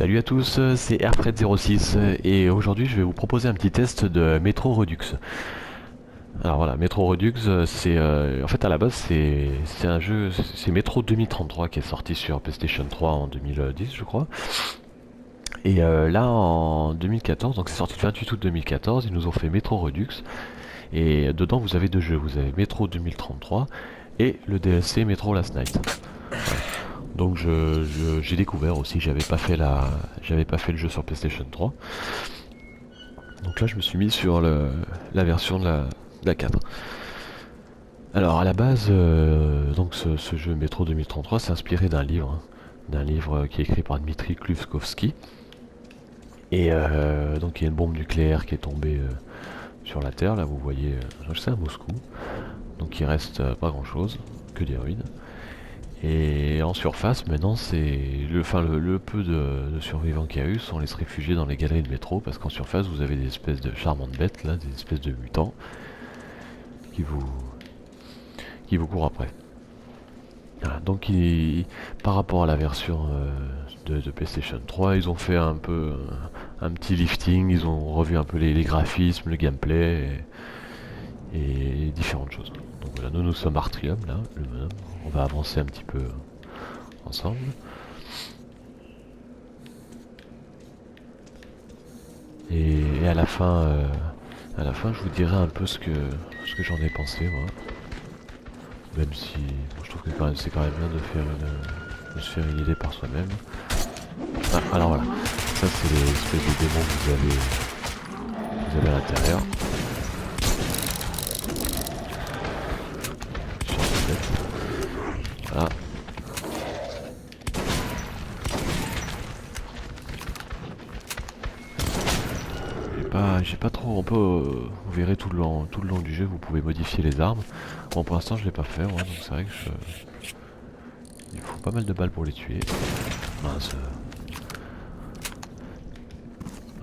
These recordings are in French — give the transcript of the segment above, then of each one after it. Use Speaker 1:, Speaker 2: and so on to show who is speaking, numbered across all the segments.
Speaker 1: Salut à tous, c'est Airfred06 et aujourd'hui je vais vous proposer un petit test de Metro Redux. Alors voilà, Metro Redux, c'est en fait à la base c'est un jeu, c'est Metro 2033 qui est sorti sur PlayStation 3 en 2010 je crois. Et là en 2014, donc c'est sorti le 28 août 2014, ils nous ont fait Metro Redux et dedans vous avez deux jeux, vous avez Metro 2033 et le DLC Metro Last Night. Donc j'ai découvert aussi que j'avais pas fait le jeu sur PlayStation 3. Donc là je me suis mis sur la version de la 4. Alors à la base, donc ce jeu Metro 2033 s'est inspiré d'un livre qui est écrit par Dmitri Glukhovsky. Et donc il y a une bombe nucléaire qui est tombée sur la Terre, là vous voyez, je sais à Moscou. Donc il reste pas grand chose, que des ruines. Et en surface, maintenant, le peu de survivants qu'il y a eu sont allés se réfugier dans les galeries de métro, parce qu'en surface, vous avez des espèces de charmantes bêtes, là, des espèces de mutants, qui vous, qui vous courent après. Voilà, donc, par rapport à la version de PlayStation 3, ils ont fait un petit lifting, ils ont revu un peu les graphismes, le gameplay, et différentes choses. Donc voilà, nous sommes Artrium, là, le bonhomme. On va avancer un petit peu ensemble. Et à la fin, je vous dirai un peu ce que j'en ai pensé, moi. Même si bon, je trouve que c'est quand même bien de se faire une idée par soi-même. Ah, alors voilà, ça c'est les espèces de démons que vous avez à l'intérieur. Voilà. J'ai pas trop. Vous verrez tout le long du jeu, vous pouvez modifier les armes. Bon, pour l'instant, je l'ai pas fait, moi, donc c'est vrai que il faut pas mal de balles pour les tuer. Mince.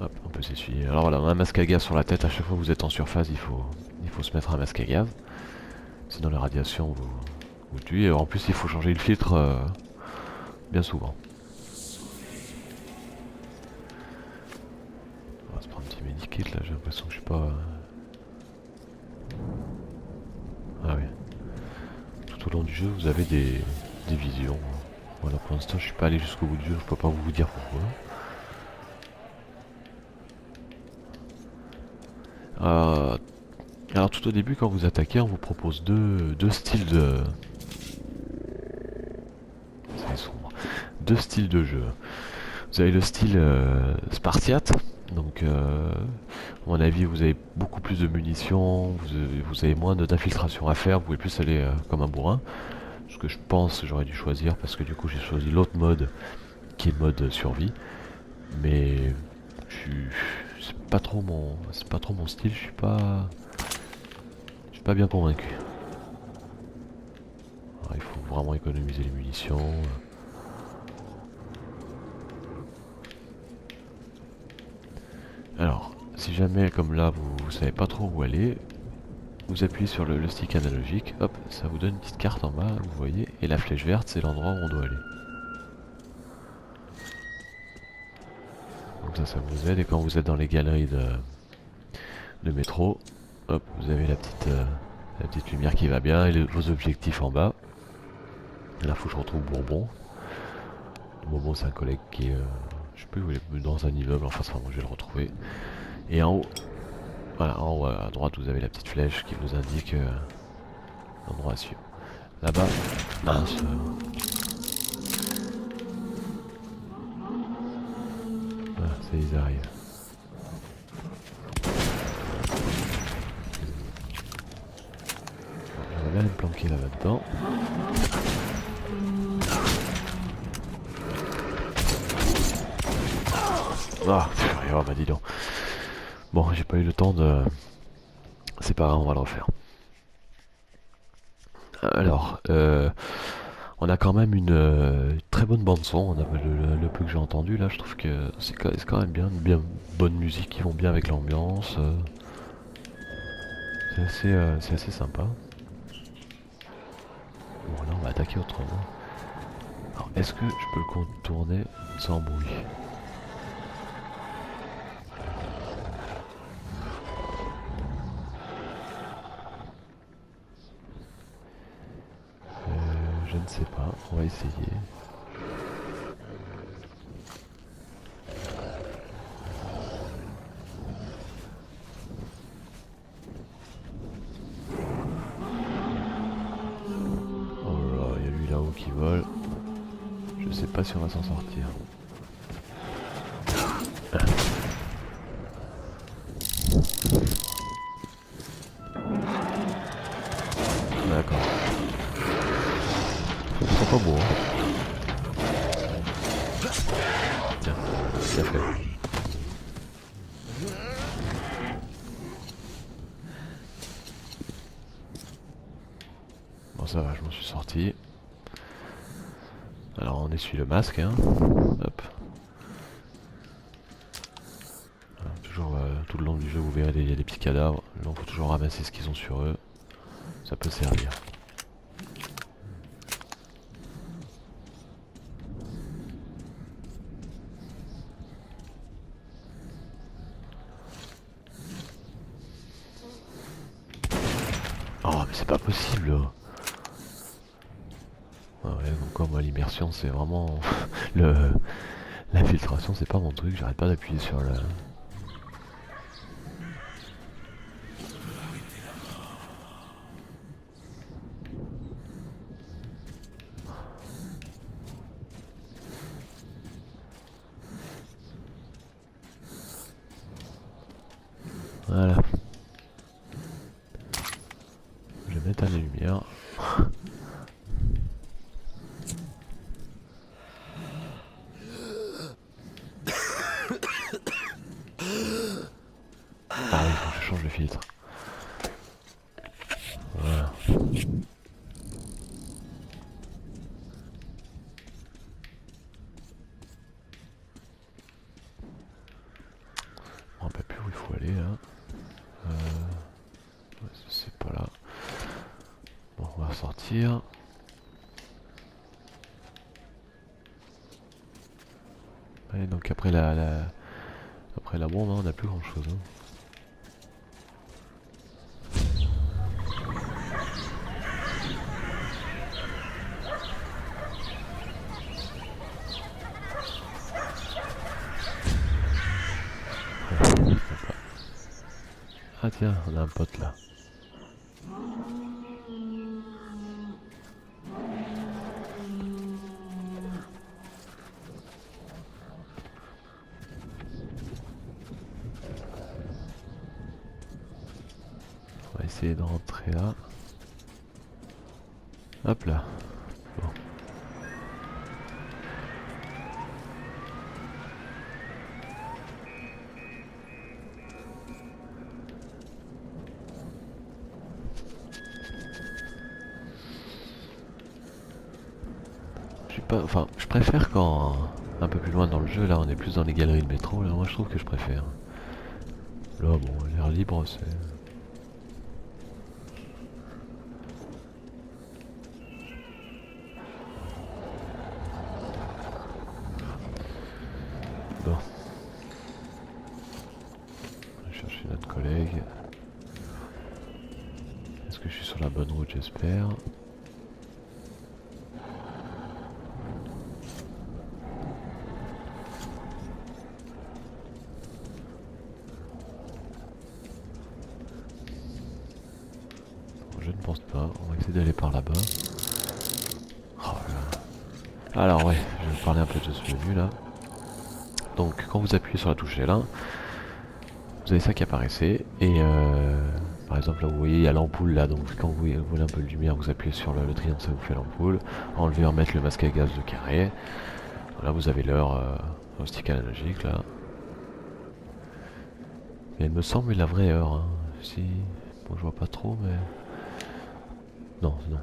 Speaker 1: Hop, on peut s'essuyer. Alors voilà, on a un masque à gaz sur la tête. À chaque fois que vous êtes en surface, il faut se mettre un masque à gaz. Sinon, la radiation vous tue. Et en plus, il faut changer le filtre bien souvent. On va se prendre un petit medikit là. J'ai l'impression que je suis pas. Ah oui. Tout au long du jeu, vous avez des visions. Voilà, pour l'instant, je suis pas allé jusqu'au bout du jeu. Je peux pas vous dire pourquoi. Alors tout au début, quand vous attaquez, on vous propose deux styles de... C'est sombre. Deux styles de jeu. Vous avez le style spartiate, donc à mon avis vous avez beaucoup plus de munitions, vous avez moins d'infiltration à faire, vous pouvez plus aller comme un bourrin. Ce que je pense que j'aurais dû choisir parce que du coup j'ai choisi l'autre mode qui est le mode survie. Mais c'est pas trop mon style, je suis pas bien convaincu. Alors, il faut vraiment économiser les munitions. Alors, si jamais, comme là, vous savez pas trop où aller, vous appuyez sur le stick analogique, hop, ça vous donne une petite carte en bas, vous voyez, et la flèche verte, c'est l'endroit où on doit aller. Donc ça vous aide, et quand vous êtes dans les galeries de métro, hop, vous avez la petite lumière qui va bien, et vos objectifs en bas. Et là, faut que je retrouve Bourbon. Bourbon, c'est un collègue qui est, je sais plus où il est, dans un immeuble, enfin, je vais le retrouver. Et en haut, voilà, en haut à droite, vous avez la petite flèche qui vous indique l'endroit à suivre. Là-bas, mince. Ah, ça ils arrivent. J'aimerais bien aller me planquer là-dedans. Ah, oh, bah dis donc. Bon, j'ai pas eu le temps de... C'est pas grave, on va le refaire. Alors, on a quand même une très bonne bande son. On a le peu que j'ai entendu là, je trouve que c'est quand même bien, une bien bonne musique qui vont bien avec l'ambiance. C'est assez sympa. Bon, là on va attaquer autrement. Alors, est-ce que je peux le contourner sans bruit? Je ne sais pas, on va essayer. Oh là là, il y a lui là-haut qui vole. Je sais pas si on va s'en sortir. D'accord. C'est pas beau, hein. Tiens, bien fait. Bon ça va, je m'en suis sorti. Alors on essuie le masque, hein. Hop. Voilà, toujours tout le long du jeu vous verrez il y a des petits cadavres. Donc faut toujours ramasser ce qu'ils ont sur eux. Ça peut servir. Oh mais c'est pas possible. Ah ouais, donc quoi, moi l'immersion c'est vraiment le l'infiltration c'est pas mon truc, j'arrête pas d'appuyer sur le. Voilà. Je vais mettre à la lumière. Ah oui, faut que je change le filtre. Voilà. On ne sait plus où il faut aller là. Ouais, c'est pas là. Bon, on va sortir. Allez, donc après après la bombe, hein, on n'a plus grand chose. Hein. Ah tiens, on a un pote là. On va essayer de rentrer là. Hop là. Bon. Je suis pas, enfin, je préfère quand un peu plus loin dans le jeu, là, on est plus dans les galeries de métro. Là, moi, je trouve que je préfère. Là, bon, l'air libre, c'est. Bon. On va chercher notre collègue. Est-ce que je suis sur la bonne route, j'espère. Je ne pense pas. On va essayer d'aller par là-bas. Oh là. Alors ouais, je vais vous parler un peu de ce menu là. Donc quand vous appuyez sur la touche L1, vous avez ça qui apparaissait. Et par exemple là vous voyez il y a l'ampoule là. Donc quand vous voulez un peu de lumière, vous appuyez sur le triangle, ça vous fait l'ampoule. Enlever, remettre le masque à gaz de carré. Là vous avez l'heure au stick analogique là. Et il me semble la vraie heure. Hein. Si... Bon je vois pas trop mais... Non, non.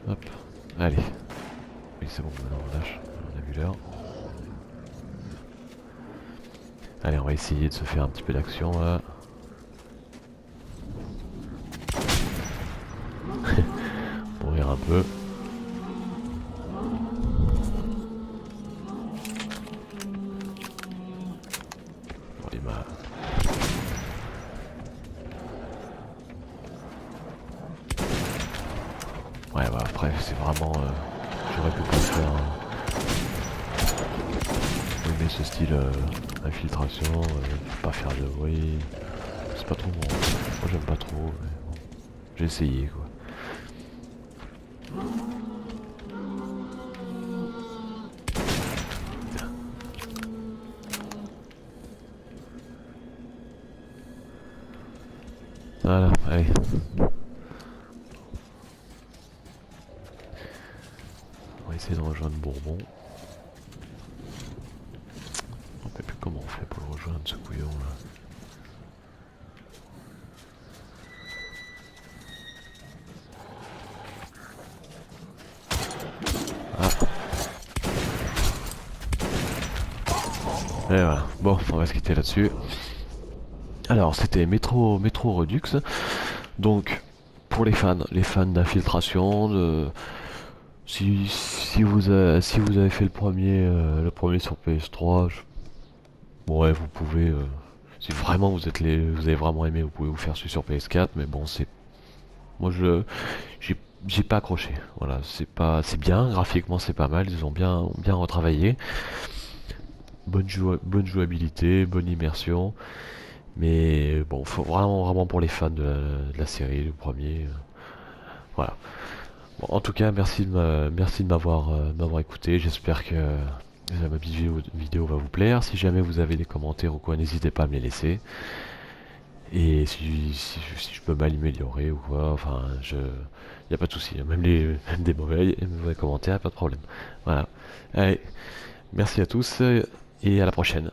Speaker 1: Hop, allez. Oui, c'est bon, maintenant on lâche. On a vu l'heure. Allez, on va essayer de se faire un petit peu d'action là. Mourir un peu. Bon, il m'a... Ouais, bah, après, c'est vraiment... j'aurais pu pas faire... aimer ce style infiltration, pas faire de bruit. C'est pas trop bon. Moi, j'aime pas trop, mais bon. J'ai essayé, quoi. Voilà, allez. On va essayer de rejoindre Bourbon. On ne sait plus comment on fait pour le rejoindre, ce couillon là. Ah, et voilà. Bon, on va se quitter là-dessus. Alors, c'était Metro Redux. Donc, pour les fans d'infiltration, si vous avez fait le premier sur PS3, bon, ouais, vous pouvez, si vraiment vous avez vraiment aimé, vous pouvez vous faire celui sur PS4, mais bon, moi j'ai, j'ai pas accroché. Voilà, c'est bien, graphiquement c'est pas mal, ils ont bien retravaillé, bonne jouabilité, bonne immersion, mais bon, faut vraiment pour les fans de la série, le premier, voilà. Bon, en tout cas, merci de m'avoir écouté. J'espère que ma vidéo va vous plaire. Si jamais vous avez des commentaires ou quoi, n'hésitez pas à me les laisser. Et si je peux m'améliorer ou quoi, enfin, y a pas de souci. Même des mauvais commentaires, pas de problème. Voilà. Allez, merci à tous et à la prochaine.